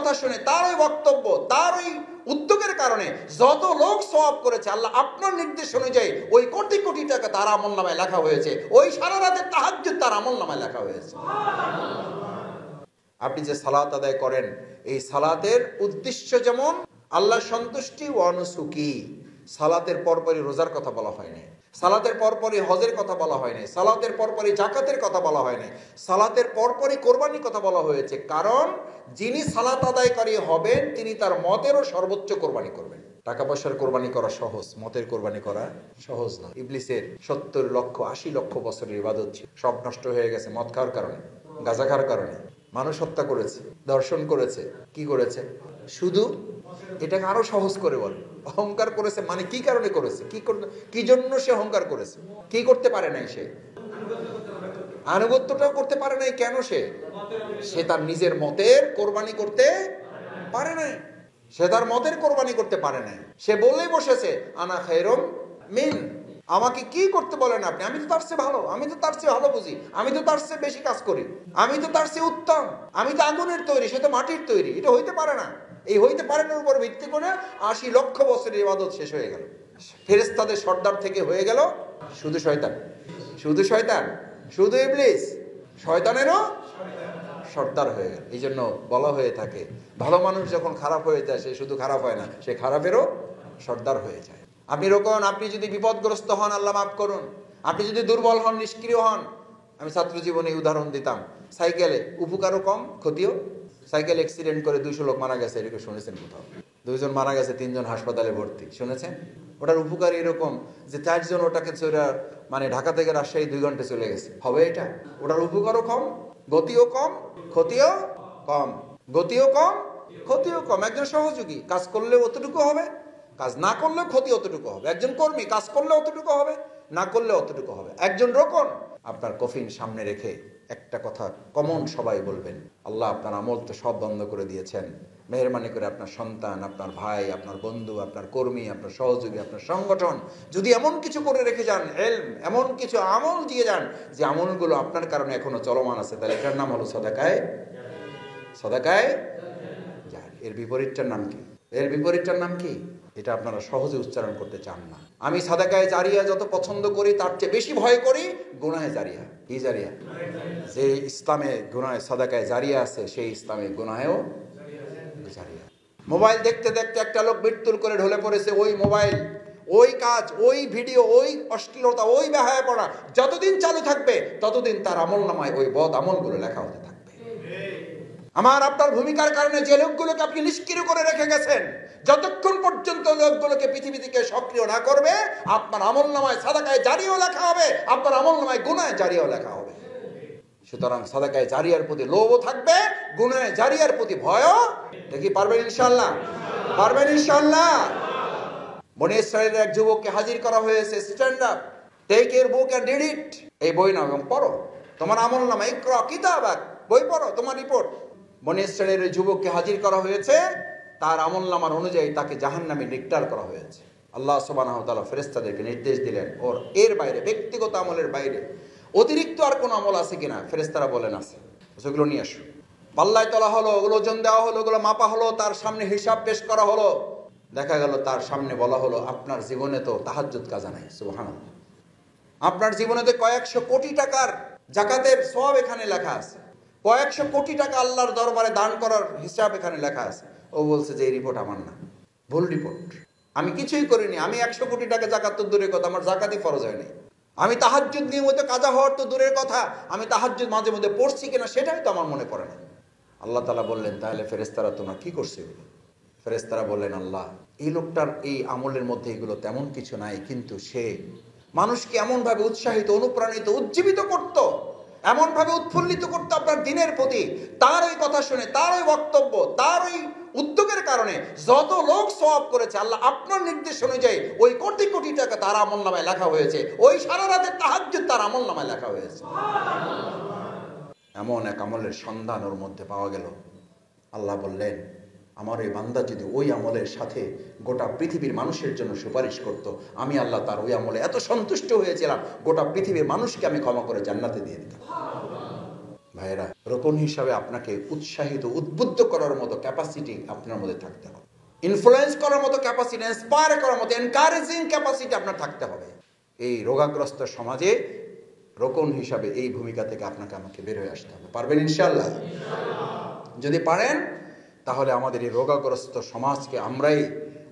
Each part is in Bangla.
কথা শুনে, তার ওই বক্তব্য, তার ওই উদ্যোগের কারণে যত লোক সওয়াব করেছে, আল্লাহ আপনার নির্দেশ অনুযায়ী ওই কোটি কোটি টাকা তার আমলনামায় লেখা হয়েছে। ওই সারা রাতের তাহাজ্জুদ তার আমলনামায় লেখা হয়েছে। আপনি যে সালাত আদায় করেন, এই সালাতের উদ্দেশ্য যেমন আল্লাহ সন্তুষ্টি ও অনুসুকি। সালাতের পরপরই রোজার কথা বলা হয়নি, সালাতের পরপরই হজের কথা বলা হয়নি, সালাতের পরপরই জাকাতের কথা বলা হয়নি, সালাতের পরপরই কোরবানির কথা বলা হয়েছে। কারণ যিনি সালাত আদায়কারী হবেন তিনি তার মতেরও সর্বোচ্চ কোরবানি করবেন। টাকা পয়সার কোরবানি করা সহজ, মতের কোরবানি করা সহজ না। ইবলিসের 70 লক্ষ 80 লক্ষ বছরের ইবাদত ছিল, সব নষ্ট হয়ে গেছে মদ খাওয়ার কারণে, গাঁজা খাওয়ার কারণে। মানুষ হত্যা করেছে, দর্শন করেছে, কি করেছে? শুধু এটাকে আরো সহজ করে বলে, অহংকার করেছে। মানে কি কারণে করেছে? কি জন্য সে অহংকার করেছে? কি করতে পারে নাই সে? আনুগত্যটাও করতে পারে নাই। কেন? সে তার নিজের মতের কোরবানি করতে পারে নাই, সে তার মতের কোরবানি করতে পারে নাই। সে বলেই বসেছে আনা খায়রুম মিন, আমাকে কি করতে বলেন আপনি? আমি তো তার চেয়ে ভালো, আমি তো তার চেয়ে ভালো বুঝি, আমি তো তার চেয়ে বেশি কাজ করি, আমি তো তার চেয়ে উত্তম, আমি তো আগুনের তৈরি, সে তো মাটির তৈরি। এটা হইতে পারে না। এই হইতে পারে না উপর ভিত্তি করে 80 লক্ষ বছরের ইবাদত শেষ হয়ে গেল। ফেরেশতাদের সর্দার থেকে হয়ে গেল শুধু শয়তান, শুধু শয়তান, শুধু ইবলিস, শয়তানেরও সর্দার হয়ে গেল। এই জন্য বলা হয়ে থাকে, ভালো মানুষ যখন খারাপ হয়ে যায় সে শুধু খারাপ হয় না, সে খারাপেরও সর্দার হয়ে যায়। আপনি রকম, আপনি যদি বিপদগ্রস্ত হন আল্লাহ মাফ করুন, আপনি যদি দুর্বল হন, নিষ্ক্রিয় হন। আমি ছাত্র জীবনে উদাহরণ দিতাম, সাইকেলে উপকারও কম ক্ষতিও। সাইকেল অ্যাক্সিডেন্ট করে 200 লোক মারা গেছে, এরকম শুনেছেন কোথাও? 2 জন মারা গেছে, 3 জন হাসপাতালে ভর্তি, শুনেছেন? ওটার উপকার এরকম যে 4 জন ওটাকে মানে ঢাকা থেকে রাজশাহী 2 ঘন্টা চলে গেছে, হবে এটা? ওটার উপকারও কম, গতিও কম, ক্ষতিও কম, গতিও কম, ক্ষতিও কম। একজন সহযোগী কাজ করলে অতটুকু হবে, কাজ না করলে ক্ষতি অতটুকু হবে। একজন কর্মী কাজ করলে অতটুকু হবে, না করলে অতটুকু হবে। একজন রোকন। আপনার কফিন সামনে রেখে একটা কথা কমন সবাই বলবেন, আল্লাহ আপনার আমল তো সব বন্ধ করে দিয়েছেন, মেহেরবানি করে আপনার সন্তান, আপনার ভাই, আপনার বন্ধু, আপনার কর্মী, আপনার সহযোগী, আপনার সংগঠন যদি এমন কিছু করে রেখে যান, ইলম, এমন কিছু আমল দিয়ে যান যে আমলগুলো আপনার কারণে এখনো চলমান আছে, তাহলে এটার নাম হলো সাদাকায়ে জারিয়া। এর বিপরীতটার নাম কি? এর বিপরীতটার নাম কি? এটা আপনারা সহজে উচ্চারণ করতে চান না। আমি সাদাকায়ে জারিয়া যত পছন্দ করি তার চেয়ে বেশি ভয় করি গুনাহে জারিয়া। কি জারিয়া? যে ইসলামে গুনাহে সাদাকায়ে জারিয়া আছে, সেই ইসলামে গুনাহেও জারিয়া। মোবাইল দেখতে দেখতে একটা লোক মৃত্যুর করে ঢলে পড়েছে, ওই মোবাইল, ওই কাজ, ওই ভিডিও, ওই অশ্লীলতা, ওই বেহায়াপনা যতদিন চালু থাকবে ততদিন তার আমলনামায় ওই বদ আমলগুলো লেখা হতে থাকবে। আমার আপনার ভূমিকার কারণে যে লোকগুলোকে আপনি নিষ্ক্রিয় করে রেখে গেছেন, যতক্ষণ পর্যন্ত লোকগুলোকে পৃথিবী থেকে সক্রিয় না করবে, আপনার আমলনামায় সাদাকায়ে জারিয়াও লেখা হবে, আপনার আমলনামায় গুনাহে জারিয়াও লেখা হবে। সুতরাং সাদাকায়ে জারিয়ার প্রতি লোভও থাকবে, গুনাহে জারিয়ার প্রতি ভয়ও। দেখি পারবেন ইনশাআল্লাহ? পারবেন ইনশাআল্লাহ? বনি ইসরায়েলের এক যুবককে হাজির করা হয়েছে, stand up, take your book and read it, এই বই নাও এবং পড়ো, তোমার আমলনামা, ইকরা কিতাবাক, বই পড়ো, তোমার রিপোর্ট। বনি ইসরায়েলের যুবককে হাজির করা হয়েছে, তার আমলনামার অনুযায়ী তাকে জাহান্নামে ডিক্লেয়ার করা হয়েছে। আল্লাহ সুবহানাহু ওয়া তাআলা ফেরেশতাদেরকে নির্দেশ দিলেন, ওর এর বাইরে, ব্যক্তিগত আমলের বাইরে অতিরিক্ত আর কোন আমল আছে কিনা? ফেরেশতারা বলেন আছে, সেগুলো নিয়ে আসো। পাল্লায় তোলা হলো, ওগুলো ওজন দেওয়া হলো, ওগুলো মাপা হলো, তার সামনে হিসাব পেশ করা হলো। দেখা গেল তার সামনে বলা হলো, আপনার জীবনে তো তাহাজ্জুদ কাজা নাই। সুবহানাল্লাহ। আপনার জীবনে তো কয়েকশো কোটি টাকার জাকাতের সওয়াব এখানে লেখা আছে, কয়েকশো কোটি টাকা আল্লাহর দরবারে দান করার হিসাব এখানে লেখা আছে। ও বলছে যে এই রিপোর্ট আমার না, ভুল রিপোর্ট, আমি কিছুই করিনি, আমি 100 কোটি টাকা জাকাত তো দূরের কথা, আমার জাকাতই ফরজ হয়নি, আমি তাহাজ্জুদ নিয়মিত কাজা হওয়ার তো দূরের কথা, আমি তাহাজ্জুদ মাঝে মধ্যে পড়ছি কিনা সেটাই তো আমার মনে পড়ে না। আল্লাহ তাআলা বললেন, তাহলে ফেরেশতারা তোমরা কি করছে? ফেরেশতারা বললেন, আল্লাহ, এই লোকটার এই আমলের মধ্যে এগুলো তেমন কিছু নাই, কিন্তু সে মানুষকে এমনভাবে উৎসাহিত, অনুপ্রাণিত, উজ্জীবিত করত, এমনভাবে উৎফুল্লিত করতো আপনার দিনের প্রতি, তার ওই কথা শুনে, তার ওই বক্তব্য, তার ওই উদ্যোগের কারণে যত লোক সওয়াব করেছে, আল্লাহ আপনার নির্দেশ অনুযায়ী ওই কোটি কোটি টাকা তার আমলনামায় লেখা হয়েছে, ওই সারা রাতের তাহাজ্জুদ তার আমলনামায় লেখা হয়েছে। এমন এক আমলের সন্ধান ওর মধ্যে পাওয়া গেল। আল্লাহ বললেন, আমার এই বান্দা যদি ওই আমলের সাথে গোটা পৃথিবীর মানুষের জন্য সুপারিশ করত, আমি আল্লাহ তার ওই আমলে এত সন্তুষ্ট হয়েছিলাম, গোটা পৃথিবীর মানুষকে আমি ক্ষমা করে জান্নাতে দিয়ে দিতাম। ভাইয়েরা, রোকন হিসাবে আপনাকে উৎসাহিত উদ্বুদ্ধ করার মতো ক্যাপাসিটি আপনার মধ্যে থাকতে হবে, ইনফ্লুয়েন্স করার মতো ক্যাপাসিটি, ইন্সপায়ার করার মতো এনকারেজিং ক্যাপাসিটি আপনার থাকতে হবে। এই রোগাগ্রস্ত সমাজে রোকন হিসাবে এই ভূমিকা থেকে আপনাকে আমাকে বের হয়ে আসতে হবে। পারবেন ইনশাআল্লাহ? যদি পারেন তাহলে আমাদের এই রোগাগ্রস্ত সমাজকে আমরাই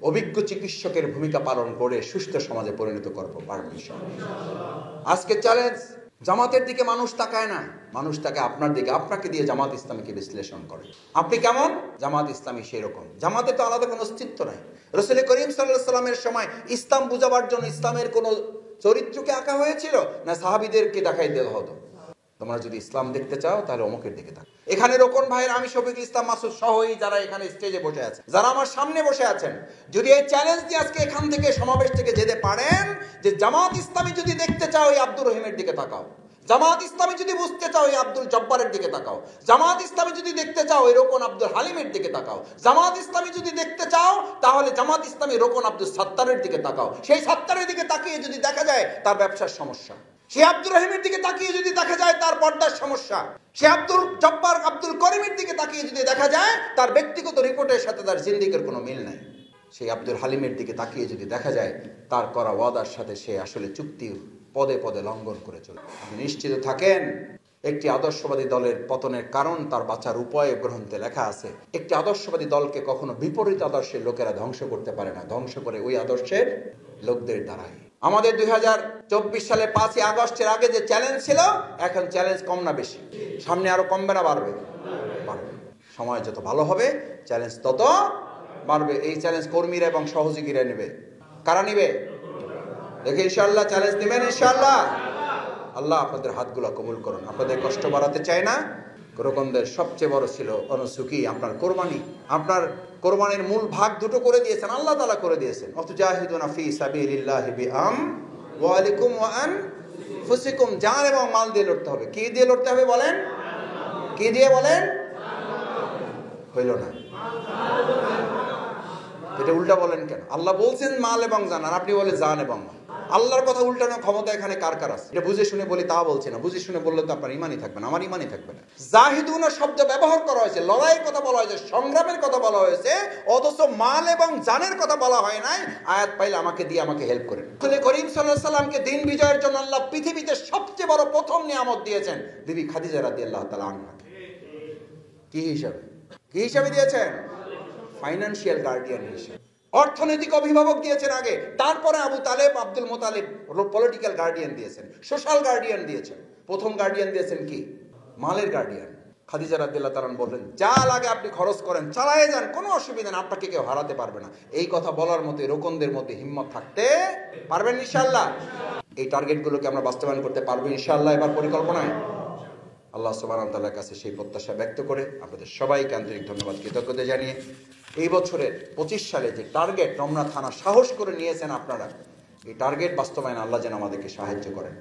অভিজ্ঞ চিকিৎসকের ভূমিকা পালন করে সুস্থ সমাজে পরিণত করবো। পারবেন ইনশাআল্লাহ? আজকে চ্যালেঞ্জ, জামাতের দিকে মানুষ তাকায় না, মানুষ তাকায় আপনার দিকে। আপনাকে দিয়ে জামাত ইসলামীকে বিশ্লেষণ করে। আপনি কেমন? জামাত ইসলামী সেই রকম। জামাতে তো আলাদা কোনো অস্তিত্ব নাই। রাসূল করিম সাল্লাল্লাহু আলাইহি সাল্লামের সময় ইসলাম বুঝাবার জন্য ইসলামের কোনো চরিত্রকে আঁকা হয়েছিল না সাহাবীদেরকে দেখাই দেওয়া হতো? তোমরা যদি ইসলাম দেখতে চাও তাহলে অমুকের দিকে তাকাও। এখানে রোকন ভাইয়ের, আমি শফিকুল ইসলাম মাসুদ সহই যারা এখানে স্টেজে বসে আছেন, যারা আমার সামনে বসে আছেন, যদি এই চ্যালেঞ্জ দিয়ে আজকে এখান থেকে সমাবেশ থেকে যেতে পারেন যে জামাত ইসলামী যদি দেখতে চাও এই আব্দুর রহিমের দিকে তাকাও, জামাত ইসলামী যদি বুঝতে চাও এই আব্দুল জব্বারের দিকে তাকাও, জামাত ইসলামী যদি দেখতে চাও এই রোকন আব্দুল হালিমের দিকে তাকাও, জামাত ইসলামী যদি দেখতে চাও তাহলে জামাত ইসলামী রোকন আব্দুল সাত্তারের দিকে তাকাও। সেই সাত্তারের দিকে তাকিয়ে যদি দেখা যায় তার ব্যবসার সমস্যা, সে আব্দুর রহিমের দিকে তাকিয়ে যদি দেখা যায় তার পর্দার সমস্যা, সে আব্দুল জব্বার আব্দুল করিমের দিকে তাকিয়ে যদি দেখা যায় তার ব্যক্তিগত রিপোর্টের সাথে তার জিন্দিগির কোনো মিল নাই, সেই আব্দুল হালিমের দিকে তাকিয়ে যদি দেখা যায় তার করা ওয়াদার সাথে সে আসলে চুক্তি পদে পদে লঙ্ঘন করে চলে। আপনি নিশ্চিত থাকেন, একটি আদর্শবাদী দলের পতনের কারণ তার বাঁচার উপায় গ্রন্থে লেখা আছে। একটি আদর্শবাদী দলকে কখনো বিপরীত আদর্শের লোকেরা ধ্বংস করতে পারে না, ধ্বংস করে ওই আদর্শের লোকদের দ্বারাই। আমাদের 2024 সালে 5ই আগস্টের আগে যে চ্যালেঞ্জ ছিল, এখন চ্যালেঞ্জ কম না বেশি? সামনে আরো কমবে না বাড়বে? বাড়বে। সময় যত ভালো হবে চ্যালেঞ্জ তত বাড়বে। এই চ্যালেঞ্জ কর্মীরা এবং সহযোগীরা নেবে। কারা নিবে? দেখে ইনশাআল্লাহ চ্যালেঞ্জ নেবেন ইনশাআল্লাহ। আল্লাহ আপনাদের হাতগুলো কবুল করুন। আপনাদের কষ্ট বাড়াতে চাই না। রোকনদের সবচেয়ে বড় ছিল অনুসুকি, আপনার কোরবানি। আপনার কোরবানির মূল ভাগ দুটো করে দিয়েছেন, আল্লাহ তাআলা করে দিয়েছেন। অতুজাহিদুনা ফি সাবিলিল্লাহি বিআমওয়ালিকুম ওয়া আনফুসিকুম, জান এবং মাল দিয়ে লড়তে হবে। কি দিয়ে লড়তে হবে বলেন? কি দিয়ে বলেন? হইল না, এটা উল্টা বলেন কেন? আল্লাহ বলছেন মাল এবং জান, আর আপনি বলেন জান এবং মাল। আল্লাহর কথা উল্টানোর ক্ষমতা এখানে কার কার আছে? এটা বুঝে শুনে বলি তা বলছে না। বুঝে শুনে বললে তো আপনার ইমানই থাকবে না, আমার ইমানই থাকবে না। জাহিদুনা শব্দ ব্যবহার করা হয়েছে, লড়াইয়ের কথা বলা হয়েছে, সংগ্রামের কথা বলা হয়েছে, অথচ মাল এবং জানের কথা বলা হয় নাই। আয়াত পাইলে আমাকে দিয়ে আমাকে হেল্প করেন। রাসূল করিম সাল্লাল্লাহু আলাইহি সাল্লামকে দিন বিজয়ের জন্য আল্লাহ পৃথিবীতে সবচেয়ে বড় প্রথম নিয়ামত দিয়েছেন বিবি খাদিজা রাদিয়াল্লাহু তাআলা আনহা। কি হিসাবে? কি হিসাবে দিয়েছেন? ফাইন্যান্সিয়াল গার্ডিয়ান হিসেবে, অর্থনৈতিক অভিভাবক দিয়েছেন আগে, তারপরে আবু তালেব আব্দুল মোতালেব পলিটিক্যাল গার্ডিয়ান দিয়েছেন, সোশ্যাল গার্ডিয়ান দিয়েছেন। প্রথম গার্ডিয়ান দিয়েছেন কি? মালের গার্ডিয়ান। খাদিজা রাদিয়াল্লাহু তাআলা বললেন, যা লাগে আপনি খরচ করেন, চালায়ে যান, কোনো অসুবিধা নেই, আপনাকে কেউ হারাতে পারবে না। এই কথা বলার মতো রোকনদের মধ্যে হিম্মত থাকতে পারবেন ইনশাআল্লাহ। এই টার্গেটগুলোকে আমরা বাস্তবায়ন করতে পারবো ইনশাআল্লাহ এবার পরিকল্পনায়। আল্লাহ সুবহানাহু ওয়া তাআলার কাছে সেই প্রত্যাশা ব্যক্ত করে আপনাদের সবাইকে আন্তরিক ধন্যবাদ, কৃতজ্ঞতা জানিয়ে এই বছরের 25 সালে যে টার্গেট রমনা থানা সাহস করে নিয়েছেন আপনারা, এই টার্গেট বাস্তবায়নে আল্লাহ যেন আমাদেরকে সাহায্য করেন।